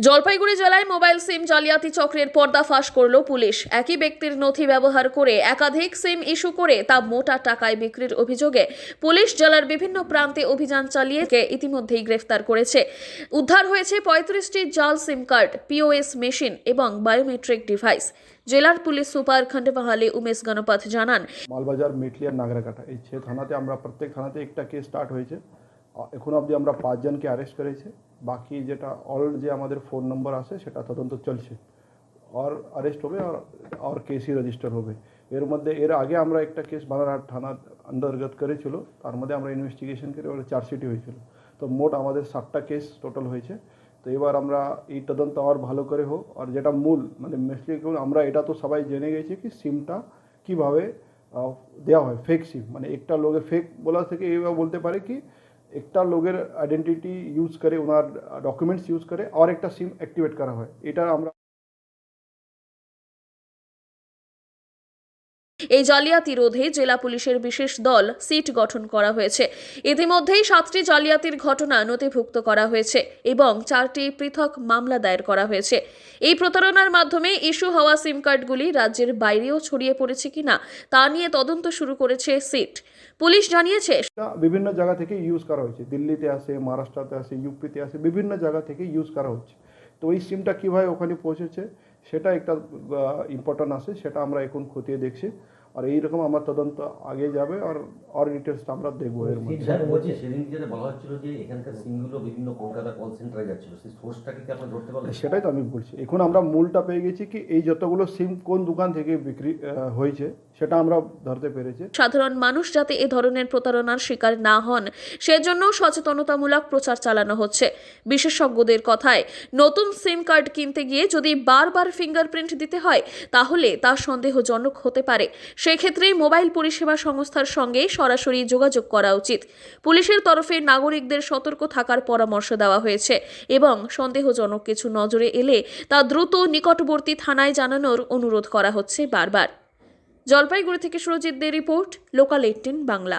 জলপাইগুড়ি জেলায় মোবাইল সিম জালিয়াতি চক্রের পর্দাফাশ করল পুলিশ। একই ব্যক্তির নথি ব্যবহার করে একাধিক সিম ইস্যু করে তা মোটা টাকায় বিক্রির অভিযোগে পুলিশ জেলার বিভিন্ন প্রান্তে অভিযান চালিয়ে ইতিমধ্যেই গ্রেফতার করেছে। উদ্ধার হয়েছে 35টি জাল সিম কার্ড, পিওএস মেশিন এবং বায়োমেট্রিক ডিভাইস। জেলার পুলিশ সুপার খন্ডবাহালি উমেশ গণপথ জানান, মালবাজার, মেটলি আর নাগরাকাটা এই 6 থানাতে আমরা প্রত্যেক থানাতে একটা কেস স্টার্ট হয়েছে। এখন অবধি আমরা 5 জনকে অ্যারেস্ট করেছি। বাকি যেটা অল যে আমাদের ফোন নম্বর আছে সেটা তদন্ত চলছে, আর অ্যারেস্ট হবে আর কেসই রেজিস্টার হবে। এর আগে আমরা একটা কেস বানারহাট থানা অন্তর্গত করেছিল, তার মধ্যে আমরা ইনভেস্টিগেশন করে ওটা চার্জশিট হয়েছিল। তো মোট আমাদের 7টা কেস টোটাল হয়েছে। তো এবার আমরা এই তদন্ত আর ভালো করে হোক, আর যেটা মূল মানে মেসলি আমরা এটা তো সবাই জেনে গেছি কি সিমটা কীভাবে দেওয়া হয়, ফেক সিম। মানে একটা লোকের ফেক বলা থেকে এইভাবে বলতে পারে কি একটা লোকের আইডেন্টিটি ইউজ করে, ওনার ডকুমেন্টস ইউজ করে আর একটা সিম অ্যাক্টিভেট করা হয়। এটা আমরা এই জালিয়াতি রোধে জেলা পুলিশের বিশেষ দল সিট গঠন করা হয়েছে। ইতিমধ্যেই 7টি জালিয়াতির ঘটনা নথিভুক্ত করা হয়েছে এবং 4টি পৃথক মামলা দায়ের করা হয়েছে। এই প্রতারণার মাধ্যমে ইস্যু হওয়া সিম কার্ডগুলি রাজ্যের বাইরেও ছড়িয়ে পড়েছে কিনা তা নিয়ে তদন্ত শুরু করেছে সিট। পুলিশ জানিয়েছে, বিভিন্ন জায়গা থেকে ইউজ করা হয়েছে, দিল্লিতে আসে, মহারাষ্ট্রতে আসে, ইউপিতে আসে, বিভিন্ন জায়গা থেকে ইউজ করা হচ্ছে। তো ওই সিমটা কীভাবে ওখানে পৌঁছেছে সেটা একটা ইম্পর্টেন্ট আছে, সেটা আমরা এখন খতিয়ে দেখছি। আর এইরকম আমার তদন্ত আগে যাবে আর ডিটেলসটা আমরা দেখবো। এর মধ্যে সেদিন যেটা বলা হচ্ছিল যে এখানকার সিমগুলো বিভিন্ন কলকাতা কল সেন্টারে যাচ্ছিল, সেই সোর্সটাকে কি আপনারা ধরতে পারলেন? সেটাই তো আমি বলছি, এখন আমরা মূলটা পেয়ে গেছি কি এই যতগুলো সিম কোন দোকান থেকে বিক্রি হয়েছে সেটা আমরা ধরতে পেরেছি। সাধারণ মানুষ যাতে এ ধরনের প্রতারণার শিকার না হন সেজন্য সচেতনতামূলক প্রচার চালানো হচ্ছে। বিশেষজ্ঞদের কথায়, নতুন সিম কার্ড কিনতে গিয়ে যদি বারবার ফিঙ্গারপ্রিন্ট দিতে হয় তাহলে তা সন্দেহজনক হতে পারে। সেক্ষেত্রে মোবাইল পরিষেবা সংস্থার সঙ্গে সরাসরি যোগাযোগ করা উচিত। পুলিশের তরফে নাগরিকদের সতর্ক থাকার পরামর্শ দেওয়া হয়েছে এবং সন্দেহজনক কিছু নজরে এলে তা দ্রুত নিকটবর্তী থানায় জানানোর অনুরোধ করা হচ্ছে বারবার। জলপাইগুড়ি থেকে সুরজিৎ দে রিপোর্ট, লোকাল 18 বাংলা।